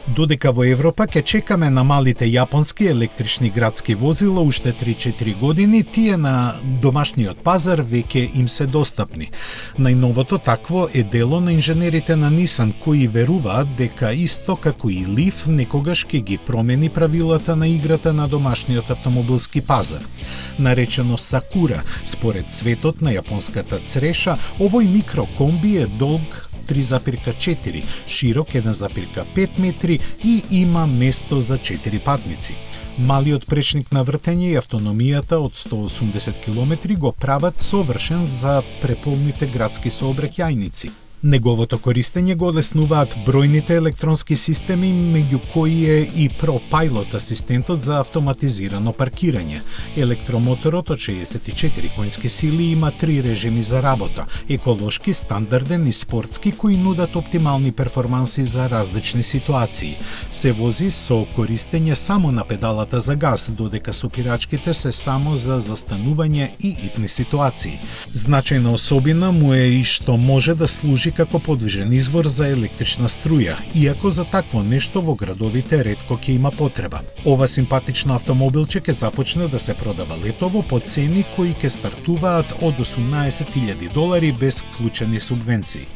Додека во Европа ќе чекаме на малите јапонски електрични градски возила уште 3-4 години, тие на домашниот пазар веќе им се достапни. Најновото такво е дело на инженерите на Nissan, кои веруваат дека исто како и Leaf некогаш ќе ги промени правилата на играта на домашниот автомобилски пазар. Наречено Sakura, според светот на јапонската цреша, овој микрокомби е долг 3,4, широк 1,5 метри и има место за 4 патници. Малиот пречник на вртење и автономијата од 180 км го прават совршен за преполните градски сообраќајници. Неговото користење го олеснуваат бројните електронски системи, меѓу кои е и ProPilot асистентот за автоматизирано паркирање. Електромоторот од 64 конски сили има 3 режими за работа: еколошки, стандарден и спортски, кои нудат оптимални перформанси за различни ситуации. Се вози со користење само на педалата за газ, додека сопирачките се само за застанување и итни ситуации. Значајна особина му е и што може да служи како подвижен извор за електрична струја, иако за такво нешто во градовите ретко ќе има потреба. Ова симпатично автомобилче ќе започне да се продава летово по цени кои ќе стартуваат од $18,000 без вклучени субвенции.